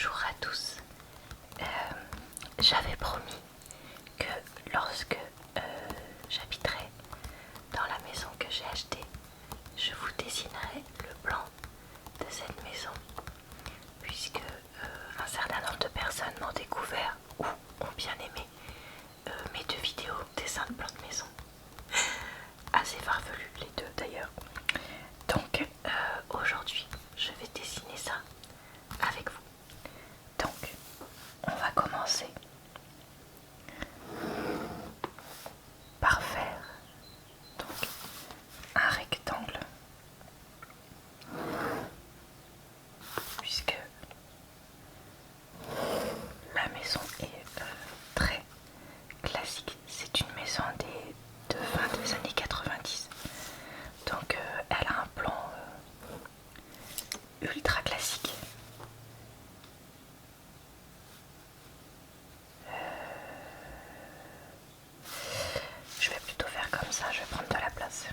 Bonjour à tous. J'avais promis que lorsque j'habiterai dans la maison que j'ai achetée, je vous dessinerai le plan de cette maison, puisque un certain nombre de personnes m'ont découvert ou ont bien aimé mes deux vidéos dessin de plan de maison. Assez farfelus les deux d'ailleurs. Donc aujourd'hui je vais dessiner ça avec vous. Donc on va commencer par faire donc un rectangle, puisque la maison est très classique. C'est une maison de fin des années 90, donc elle a un plan ultra classique. Je vais plutôt faire comme ça, je vais prendre de la place.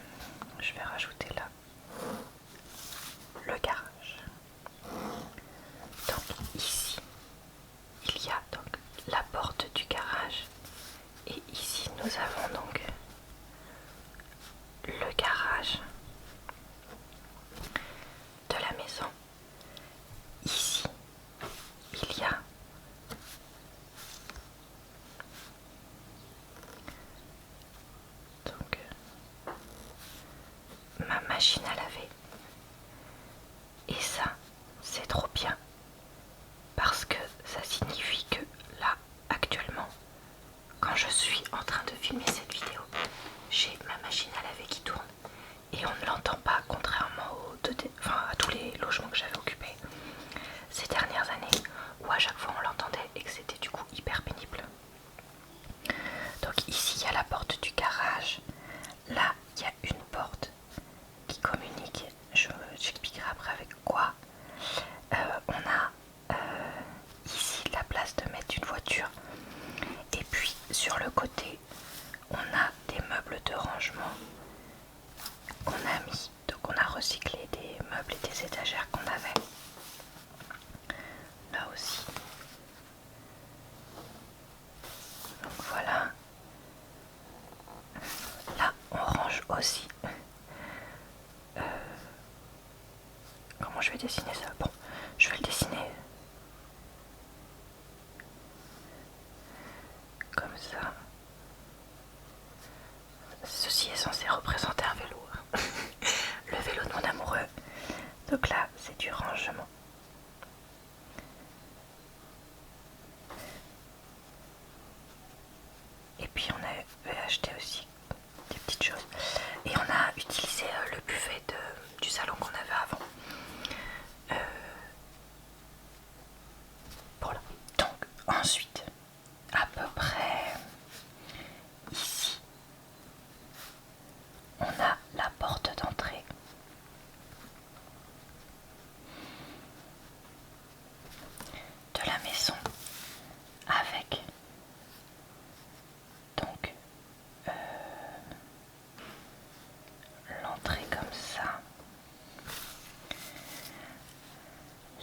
Je vais rajouter là le garage. Donc ici, il y a donc la porte du garage. Et ici, nous avons donc le garage de la maison. Ici, il y a donc ma machine à laver. Et ça, c'est trop bien, parce que ça signifie que là, actuellement, quand je suis en train de filmer cette vidéo, j'ai ma machine à laver qui tourne et on ne l'entend pas, contrairement à tous les logements que j'avais occupés ces dernières années, où à chaque fois on l'entendait et que c'était du coup hyper pénible. Donc ici il y a la porte du garage, là il y a une porte qui communique, j'expliquerai après avec quoi. On a ici la place de mettre une voiture, et puis sur le côté on a des meubles de rangement qu'on a mis, donc on a recyclé des meubles et des étagères qu'on avait là aussi. Donc voilà, là on range aussi. Comment je vais dessiner ça? Bon, je vais le dessiner comme ça. Ceci est censé représenter un vélo. Le vélo de mon amoureux. Donc là, c'est du rangement. Et puis on avait acheté aussi des petites choses. Et on a utilisé le buffet du salon qu'on avait avant. Voilà. Donc ensuite, à peu près ici, on a la porte d'entrée. De la maison, avec donc l'entrée comme ça.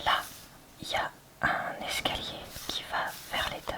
Là, il y a un escalier qui va vers l'étage.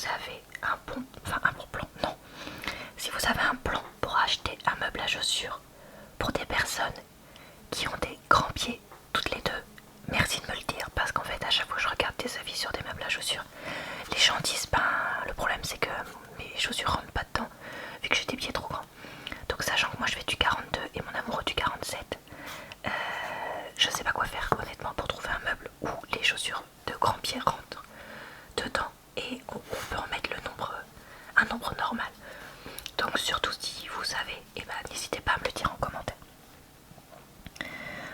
vous avez un bon plan, non, si vous avez un plan pour acheter un meuble à chaussures pour des personnes qui ont des grands pieds, toutes les deux, merci de me le dire, parce qu'en fait à chaque fois que je regarde des avis sur des meubles à chaussures, les gens disent ben le problème c'est que mes chaussures rentrent pas dedans vu que j'ai des pieds trop grands. Donc sachant que moi je fais du 42 et mon amoureux du 47, je sais pas quoi faire honnêtement pour trouver un meuble où les chaussures de grands pieds rentrent dedans et on peut en mettre un nombre normal. Donc surtout si vous savez, et ben n'hésitez pas à me le dire en commentaire.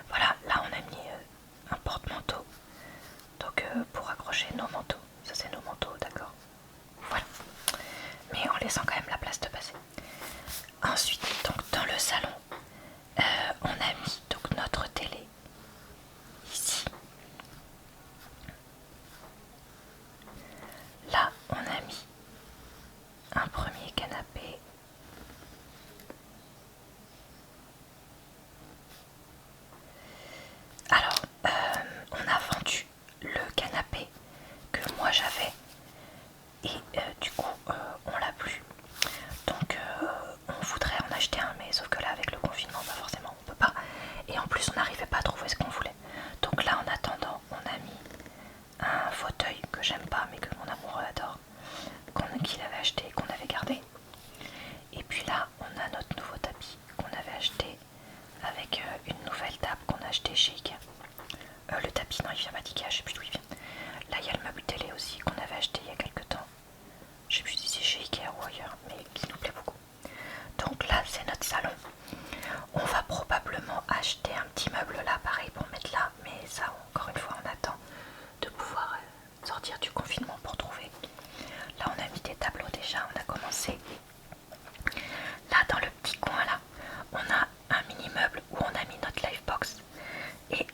Voilà, là on a mis un porte-manteau, donc pour accrocher nos manteaux, ça c'est nos manteaux, d'accord. Voilà, mais en laissant quand même la place de passer. Ensuite, donc dans le salon, on a mis donc notre télé ici. Là, on a mis un premier canapé. Alors, on a vendu le canapé que moi j'avais et du coup, on l'a plus. Donc, on voudrait en acheter un, mais sauf que là, avec le confinement, bah forcément, on peut pas. Et en plus, on n'arrivait pas à trouver ce qu'on voulait. Donc là, en attendant, on a mis un fauteuil que j'aime pas, mais que mon amoureux adore, qu'il avait acheté et qu'on avait gardé. Et puis là, on a notre nouveau tapis qu'on avait acheté avec une nouvelle table qu'on a acheté chez Ikea. Le tapis, non, il vient pas d'Ikea, je sais plus d'où il vient. Là, il y a le meuble télé aussi qu'on avait acheté il y a quelques temps. Je sais plus si c'est chez Ikea ou ailleurs, mais qui nous plaît beaucoup. Donc là, c'est notre salon. On va probablement acheter un petit meuble là, pareil, pour mettre là. Mais ça, encore une fois, on attend de pouvoir sortir du confinement pour trouver. Là, on a mis des tableaux déjà, on a commencé. Là, dans le petit coin là, on a un mini meuble où on a mis notre livebox. Et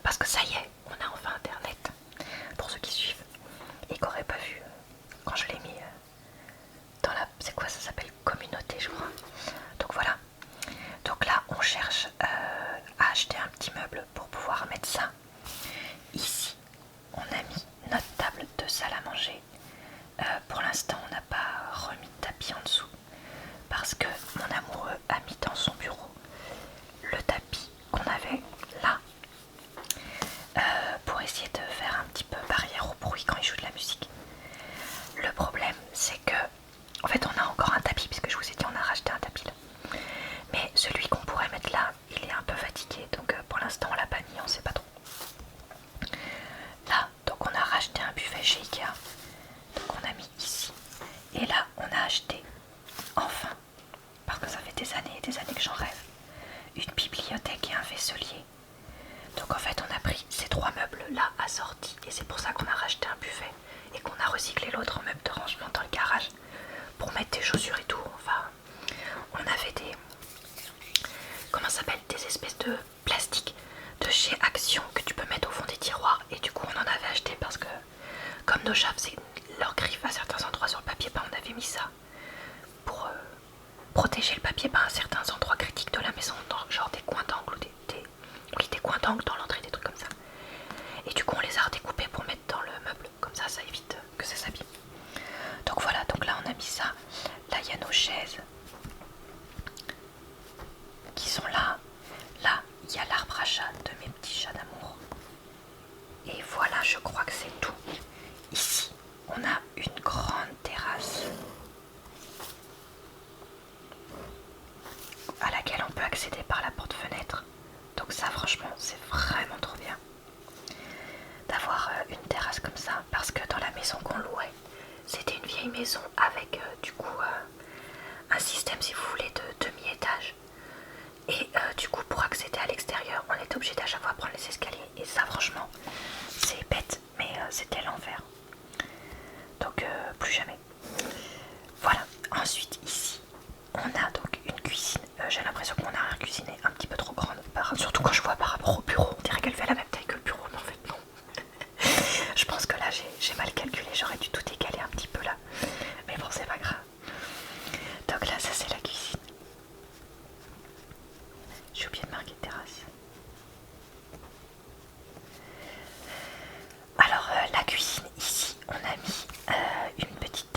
parce que ça y est, on a enfin internet, pour ceux qui suivent et qui n'auraient pas vu quand je l'ai mis dans la, c'est quoi ça s'appelle, communauté je crois. Donc voilà, donc là on cherche à acheter un petit meuble pour pouvoir mettre ça. Ici on a mis notre table de salle à manger. Pour l'instant on n'a pas remis de tapis en dessous parce que mon amoureux a mis dans son bureau le tapis qu'on avait là pour essayer de faire un petit peu barrière au bruit quand il joue de la musique. Le problème c'est que en fait on a encore un tapis puisque je vous ai dit on a racheté un tapis là, mais celui qu'on pourrait mettre là il est un peu fatigué, donc pour l'instant on l'a pas mis, on sait pas trop. Là donc on a racheté un buffet chez Ikea, donc on a mis ici, et là on a acheté enfin, parce que ça fait des années et des années que j'en rêve, une bibliothèque et un vaisselier. Donc en fait on a pris ces trois meubles là assortis et c'est pour ça qu'on a racheté un buffet et qu'on a recyclé l'autre meuble de rangement dans le garage pour mettre des chaussures et tout. Enfin on avait des, comment ça s'appelle, des espèces de plastique de chez Action que tu peux mettre au fond des tiroirs, et du coup on en avait acheté parce que comme nos chats faisaient leurs griffes à certains endroits sur le papier, on avait mis ça pour protéger le papier à certains endroits critiques de la maison, genre des coins d'angle ou des coins d'angle dans l'entrée, des trucs comme ça. Et du coup on les a redécoupés pour mettre dans le meuble, comme ça ça évite que ça s'abîme. Donc voilà, donc là on a mis ça. Là il y a nos chaises qui sont là. Là il y a l'arbre à chat de mes petits chats d'amour. Et voilà, je crois que c'est tout. Ici on a une grande terrasse à laquelle on peut accéder par la porte-fenêtre. Donc ça franchement c'est vraiment trop bien d'avoir une terrasse comme ça, parce que dans la maison qu'on louait, c'était une vieille maison avec du coup un système, si vous voulez, de demi-étage. Et du coup pour accéder à l'extérieur on était obligé d'à chaque fois prendre les escaliers, et ça franchement c'est bête, mais c'était l'enfer. Donc plus jamais. Voilà, ensuite ici on a donc une cuisine. J'ai l'impression qu'on a cuisiné un petit peu trop grande, surtout quand je vois par rapport au bureau, on dirait qu'elle fait la même taille que le bureau, mais en fait non. Je pense que là j'ai mal calculé, j'aurais dû tout décaler un petit peu là, mais bon c'est pas grave. Donc là ça c'est la cuisine. J'ai oublié de marquer terrasse. Alors la cuisine ici on a mis une petite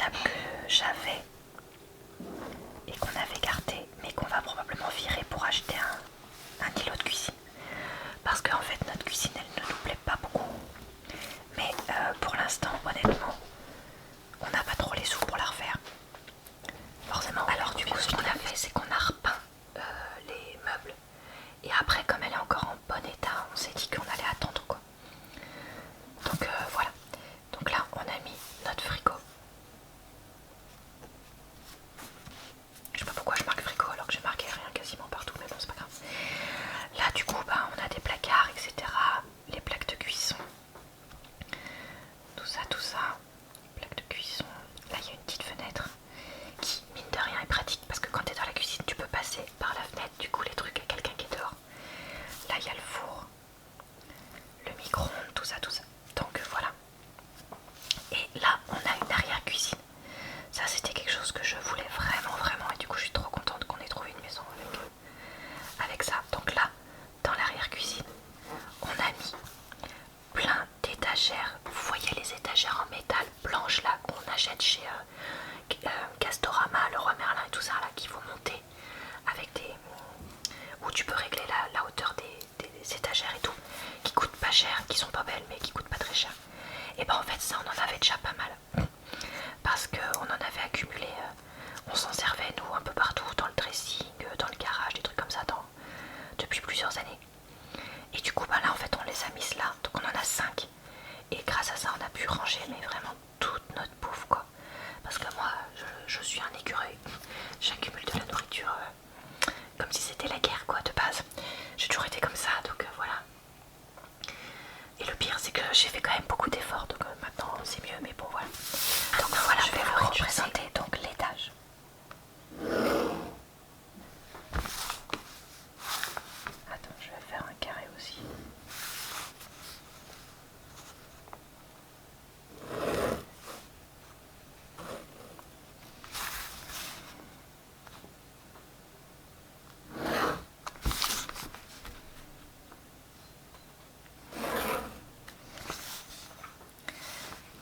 Castorama, le Roi Merlin et tout ça là qui vont monter avec des... où tu peux régler la hauteur des étagères et tout, qui coûtent pas cher, qui sont pas belles mais qui coûtent pas très cher. Et ben en fait ça on en avait déjà pas mal parce qu'on en avait accumulé, on s'en servait nous un peu partout dans le dressing, dans le garage, des trucs comme ça depuis plusieurs années. Et du coup bah là en fait on les a mises là, donc on en a 5. Et grâce à ça on a pu ranger mais vraiment toute notre bouffe quoi. Parce que moi je suis un écureuil, j'accumule de la nourriture comme si c'était la guerre quoi de base. J'ai toujours été comme ça donc voilà. Et le pire c'est que j'ai fait quand même beaucoup d'efforts donc maintenant c'est mieux mais bon voilà. Donc voilà, je vais vous représenter donc l'étage. Attends, je vais faire un carré aussi.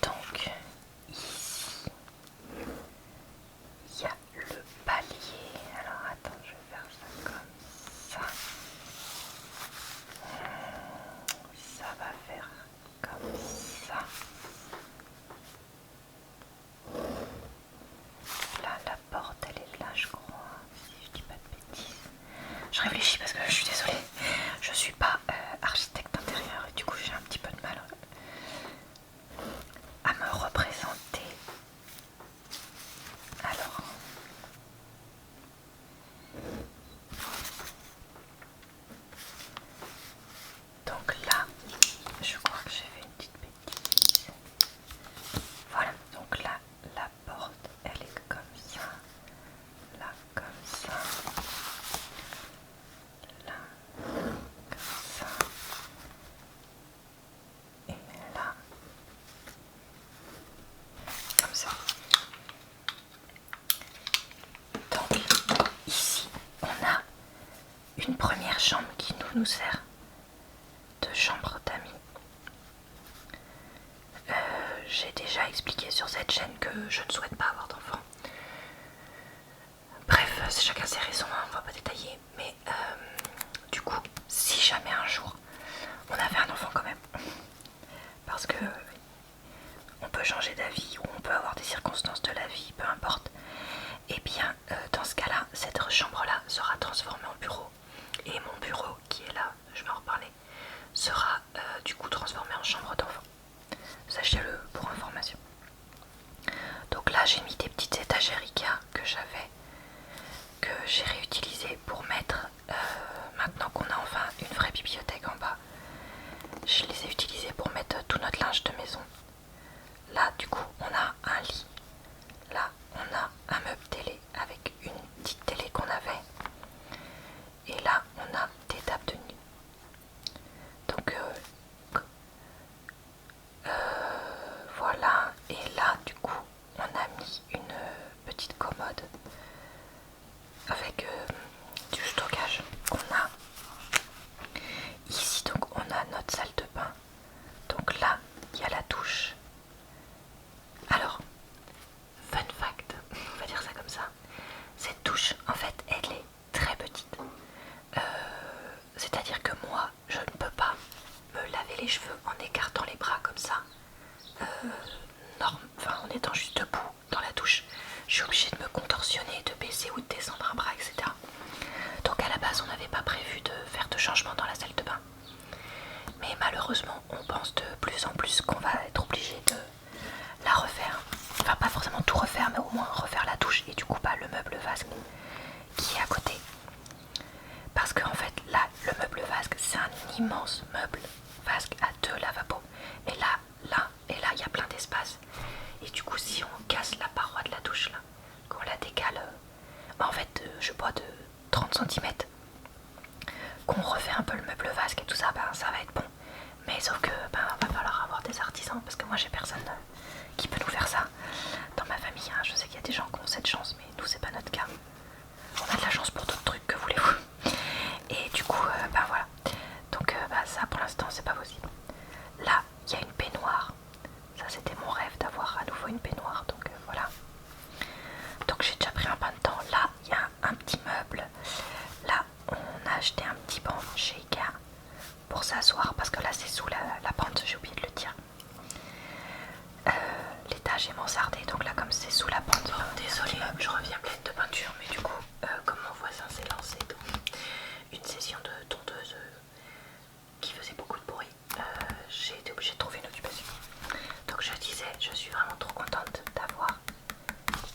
Donc ici il y a le palier. Alors attends, je vais faire ça comme ça. Ça va faire comme ça. Là, la porte, elle est là, je crois, si je dis pas de bêtises. Je réfléchis parce que je suis désolée, je suis pas architecte intérieur et du coup j'ai un petit peu de mal à me représenter. Alors, donc là, je crois que j'ai fait une petite bêtise. Voilà, donc là, la porte, elle est comme ça. Là, comme ça. Là, comme ça. Et là, comme ça. Donc, ici, on a une première chambre qui nous sert de chambre d'amis. J'ai déjà expliqué sur cette chaîne que je ne souhaite pas avoir d'enfant. Bref, c'est chacun ses raisons, hein, on va pas détailler. Mais du coup, si jamais un jour on avait un enfant quand même, parce que on peut changer d'avis ou on peut avoir des circonstances de la vie, peu importe, et bien dans ce cas-là, cette chambre-là sera transformée en bureau. Et mon bureau qui est là, je vais en reparler, sera du coup transformé en chambre d'enfant. Sachez-le pour information. Donc là j'ai mis des petites étagères Ikea que j'avais, que j'ai réutilisées pour mettre, maintenant qu'on a enfin une vraie bibliothèque en bas, je les ai utilisées pour mettre tout notre linge de maison. Là du coup on a un lit, là on a un meuble télé avec une petite télé qu'on avait, et là on a des tables de nuit. Donc voilà, et là du coup on a mis une petite commode avec du stockage qu'on a ici. Donc on a notre salle de bain, donc là il y a la douche. Alors fun fact, on va dire ça comme ça, cette douche en fait elle est très petite, c'est à dire que moi je ne peux pas me laver les cheveux en écartant les bras comme ça, enfin en étant juste debout dans la douche. Je suis obligée de me contorsionner, de baisser ou de descendre un bras, etc. Donc à la base on n'avait pas prévu de faire de changement dans la salle de bain, mais malheureusement on pense de plus en plus qu'on va être obligé de la refaire. Enfin pas forcément tout refaire, mais au moins refaire la douche et du coup pas le meuble vasque qui est à côté. Parce qu'en fait là le meuble vasque c'est un immense meuble vasque à 2 lavabos. Mais là et là il y a plein d'espace. Et du coup si on casse la paroi de la douche là, qu'on la décale, en fait je bois de 30 cm, qu'on refait un peu le meuble vasque et tout ça, ben ça va être bon. Mais sauf que va falloir avoir des artisans parce que moi j'ai personne qui peut nous faire ça dans ma famille, hein. Je sais qu'il y a des gens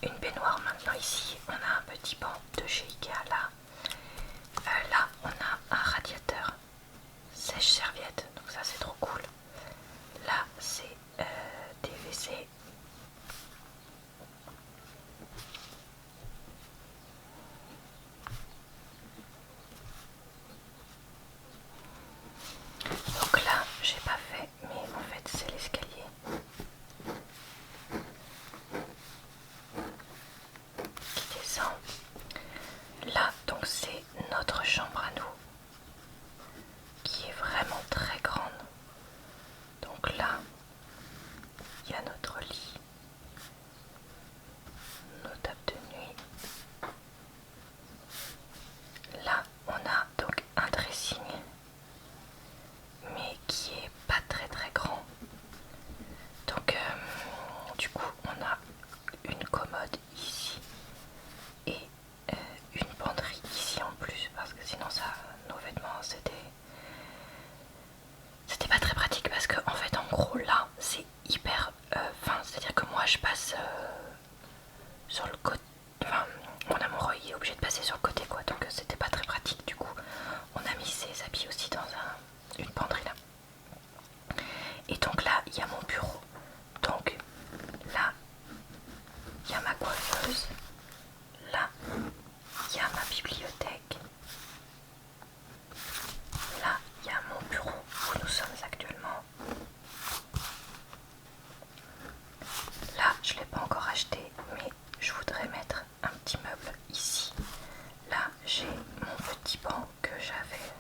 une baignoire maintenant ici. On a un petit banc de chez Ikea là. Là on a un radiateur sèche-serviette, donc ça c'est trop cool. Là c'est des WC. Donc là j'ai pas fait, mais en fait c'est l'escalier qui descend. Là donc c'est notre chambre à nous qui est vraiment très grande. Donc là il y a notre lit, nos tables de nuit. Là on a donc un dressing mais qui est pas très grand. Donc du coup on a une commode ici et une penderie ici en plus, parce que sinon ça, nos vêtements c'était pas très pratique, parce que en fait en gros là c'est hyper fin, c'est à dire que moi je passe sur le côté, enfin mon amoureux il est obligé de passer sur le côté quoi, donc c'était pas très pratique. Du coup on a mis ses habits aussi dans une penderie là. Et donc là il y a mon bureau, donc là il y a ma coiffeuse, là il y a ma bibliothèque, là il y a mon bureau où nous sommes actuellement. Là je ne l'ai pas encore acheté, mais je voudrais mettre un petit meuble ici. Là j'ai mon petit banc que j'avais,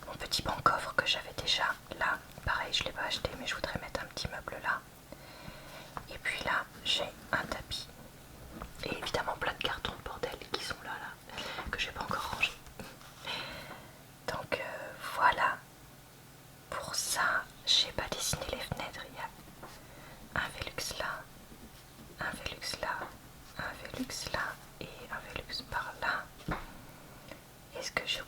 mon petit banc coffre que j'avais déjà. Là pareil je ne l'ai pas acheté, mais je voudrais mettre un petit meuble là. Et puis là j'ai un tapis et évidemment plein de cartons de bordel qui sont là que j'ai pas encore rangé. Donc voilà, pour ça j'ai pas dessiné les fenêtres. Il y a un Velux là, un Velux là, un Velux là et un Velux par là. Est-ce que j'ai